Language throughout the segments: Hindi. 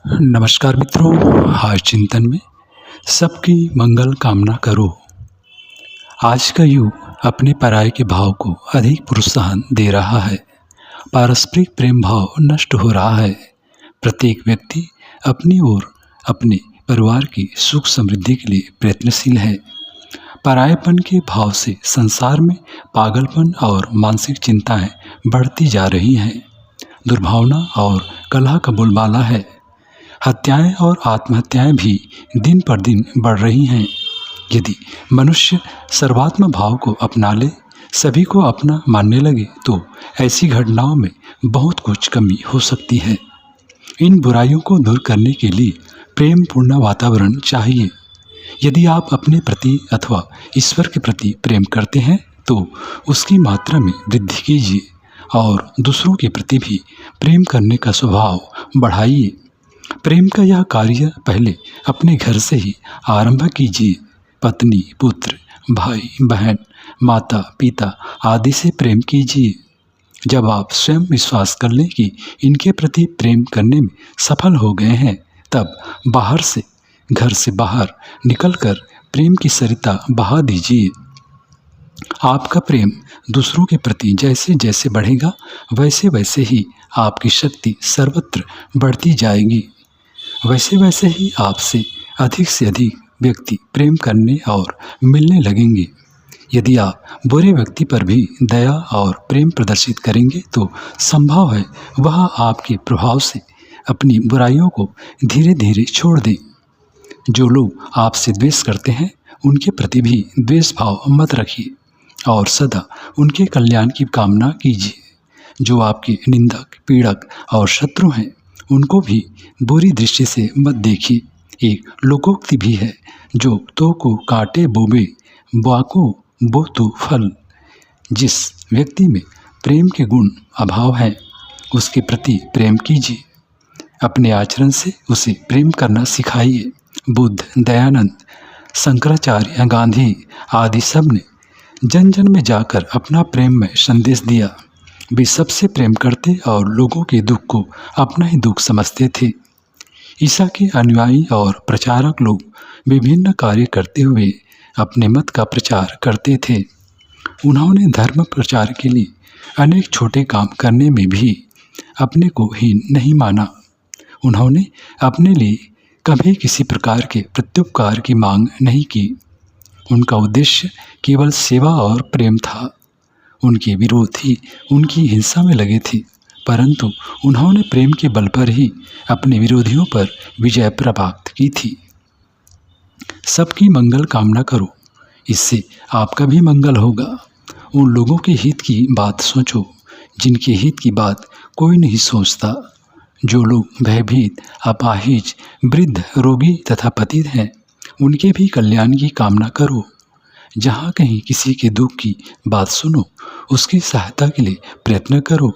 नमस्कार मित्रों, आज चिंतन में सबकी मंगल कामना करो। आज का युग अपने पराये के भाव को अधिक प्रोत्साहन दे रहा है। पारस्परिक प्रेम भाव नष्ट हो रहा है। प्रत्येक व्यक्ति अपनी और अपने परिवार की सुख समृद्धि के लिए प्रयत्नशील है। परायेपन के भाव से संसार में पागलपन और मानसिक चिंताएं बढ़ती जा रही हैं। दुर्भावना और कलह का बोलबाला है। हत्याएं और आत्महत्याएं भी दिन पर दिन बढ़ रही हैं। यदि मनुष्य सर्वात्म भाव को अपना ले, सभी को अपना मानने लगे, तो ऐसी घटनाओं में बहुत कुछ कमी हो सकती है। इन बुराइयों को दूर करने के लिए प्रेम पूर्ण वातावरण चाहिए। यदि आप अपने प्रति अथवा ईश्वर के प्रति प्रेम करते हैं तो उसकी मात्रा में वृद्धि कीजिए और दूसरों के प्रति भी प्रेम करने का स्वभाव बढ़ाइए। प्रेम का यह कार्य पहले अपने घर से ही आरंभ कीजिए। पत्नी, पुत्र, भाई, बहन, माता, पिता आदि से प्रेम कीजिए। जब आप स्वयं विश्वास कर लें कि इनके प्रति प्रेम करने में सफल हो गए हैं, तब घर से बाहर निकलकर प्रेम की सरिता बहा दीजिए। आपका प्रेम दूसरों के प्रति जैसे जैसे बढ़ेगा, वैसे वैसे ही आपकी शक्ति सर्वत्र बढ़ती जाएगी। वैसे वैसे ही आपसे अधिक से अधिक व्यक्ति प्रेम करने और मिलने लगेंगे। यदि आप बुरे व्यक्ति पर भी दया और प्रेम प्रदर्शित करेंगे तो संभव है वह आपके प्रभाव से अपनी बुराइयों को धीरे धीरे छोड़ दे। जो लोग आपसे द्वेष करते हैं, उनके प्रति भी द्वेष भाव मत रखिए और सदा उनके कल्याण की कामना कीजिए। जो आपके निंदक, पीड़क और शत्रु हैं, उनको भी बुरी दृष्टि से मत देखिए। एक लोकोक्ति भी है, जो तो को काटे बोबे, बाको बो तो फल। जिस व्यक्ति में प्रेम के गुण अभाव है, उसके प्रति प्रेम कीजिए। अपने आचरण से उसे प्रेम करना सिखाइए। बुद्ध, दयानंद, शंकराचार्य, गांधी आदि सब ने जन जन में जाकर अपना प्रेम में संदेश दिया। वे सबसे प्रेम करते और लोगों के दुख को अपना ही दुख समझते थे। ईसा के अनुयायी और प्रचारक लोग विभिन्न कार्य करते हुए अपने मत का प्रचार करते थे। उन्होंने धर्म प्रचार के लिए अनेक छोटे काम करने में भी अपने को हीन नहीं माना। उन्होंने अपने लिए कभी किसी प्रकार के प्रत्युपकार की मांग नहीं की। उनका उद्देश्य केवल सेवा और प्रेम था। उनके विरोधी उनकी हिंसा में लगे थे, परंतु उन्होंने प्रेम के बल पर ही अपने विरोधियों पर विजय प्राप्त की थी। सबकी मंगल कामना करो, इससे आपका भी मंगल होगा। उन लोगों के हित की बात सोचो जिनके हित की बात कोई नहीं सोचता। जो लोग भयभीत, अपाहिज, वृद्ध, रोगी तथा पतित हैं, उनके भी कल्याण की कामना करो। जहाँ कहीं किसी के दुख की बात सुनो, उसकी सहायता के लिए प्रयत्न करो।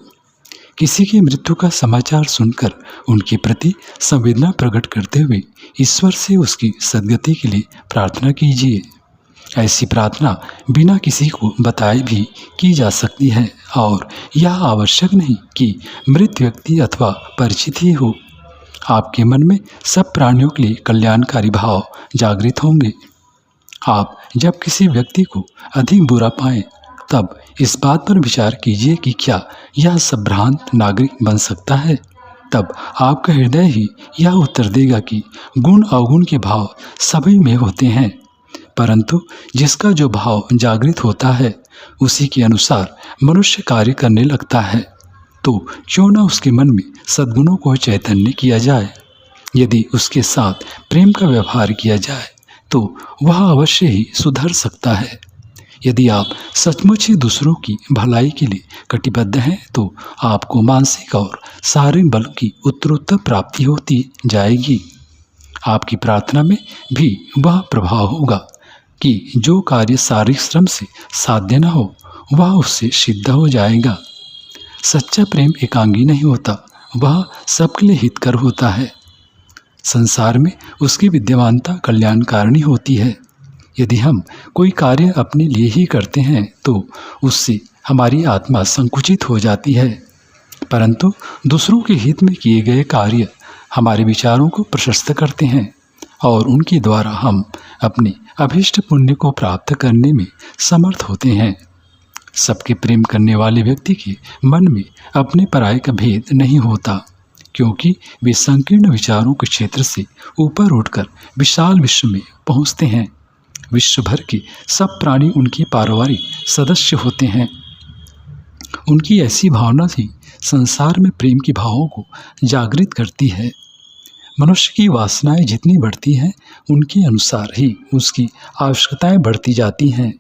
किसी की मृत्यु का समाचार सुनकर उनके प्रति संवेदना प्रकट करते हुए ईश्वर से उसकी सद्गति के लिए प्रार्थना कीजिए। ऐसी प्रार्थना बिना किसी को बताए भी की जा सकती है और यह आवश्यक नहीं कि मृत व्यक्ति अथवा परिचित ही हो। आपके मन में सब प्राणियों के लिए कल्याणकारी भाव जागृत होंगे। आप जब किसी व्यक्ति को अधिक बुरा पाएं, तब इस बात पर विचार कीजिए कि क्या यह संभ्रांत नागरिक बन सकता है। तब आपका हृदय ही यह उत्तर देगा कि गुण अवगुण के भाव सभी में होते हैं, परंतु जिसका जो भाव जागृत होता है, उसी के अनुसार मनुष्य कार्य करने लगता है। तो क्यों न उसके मन में सद्गुणों को चैतन्य किया जाए। यदि उसके साथ प्रेम का व्यवहार किया जाए तो वह अवश्य ही सुधर सकता है। यदि आप सचमुच ही दूसरों की भलाई के लिए कटिबद्ध हैं, तो आपको मानसिक और शारीरिक बल की उत्तरोत्तर प्राप्ति होती जाएगी। आपकी प्रार्थना में भी वह प्रभाव होगा कि जो कार्य शारीरिक श्रम से साध्य न हो, वह उससे सिद्ध हो जाएगा। सच्चा प्रेम एकांगी नहीं होता, वह सबके लिए हितकर होता है। संसार में उसकी विद्यमानता कल्याणकारिणी होती है। यदि हम कोई कार्य अपने लिए ही करते हैं तो उससे हमारी आत्मा संकुचित हो जाती है, परंतु दूसरों के हित में किए गए कार्य हमारे विचारों को प्रशस्त करते हैं और उनके द्वारा हम अपने अभीष्ट पुण्य को प्राप्त करने में समर्थ होते हैं। सबके प्रेम करने वाले व्यक्ति के मन में अपने पराये का भेद नहीं होता, क्योंकि वे संकीर्ण विचारों के क्षेत्र से ऊपर उठकर विशाल विश्व में पहुँचते हैं। विश्व भर के सब प्राणी उनके पारिवारिक सदस्य होते हैं। उनकी ऐसी भावना ही संसार में प्रेम की भावों को जागृत करती है। मनुष्य की वासनाएं जितनी बढ़ती हैं, उनके अनुसार ही उसकी आवश्यकताएं बढ़ती जाती हैं।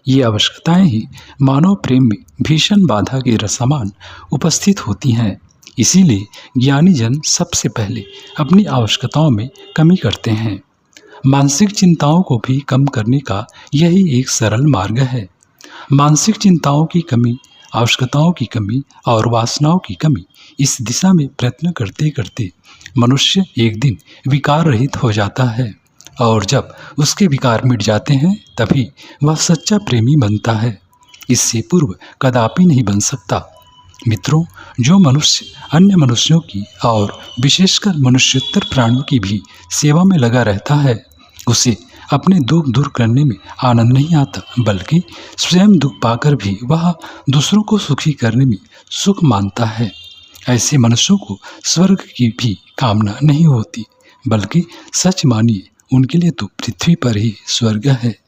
ये आवश्यकताएं ही मानव प्रेम में भीषण बाधा के समान उपस्थित होती हैं। इसीलिए ज्ञानी जन सबसे पहले अपनी आवश्यकताओं में कमी करते हैं। मानसिक चिंताओं को भी कम करने का यही एक सरल मार्ग है। मानसिक चिंताओं की कमी, आवश्यकताओं की कमी और वासनाओं की कमी, इस दिशा में प्रयत्न करते करते मनुष्य एक दिन विकार रहित हो जाता है, और जब उसके विकार मिट जाते हैं तभी वह सच्चा प्रेमी बनता है। इससे पूर्व कदापि नहीं बन सकता। मित्रों, जो मनुष्य अन्य मनुष्यों की और विशेषकर मनुष्योत्तर प्राणियों की भी सेवा में लगा रहता है, उसे अपने दुख दूर करने में आनंद नहीं आता, बल्कि स्वयं दुख पाकर भी वह दूसरों को सुखी करने में सुख मानता है। ऐसे मनुष्यों को स्वर्ग की भी कामना नहीं होती, बल्कि सच मानिए उनके लिए तो पृथ्वी पर ही स्वर्ग है।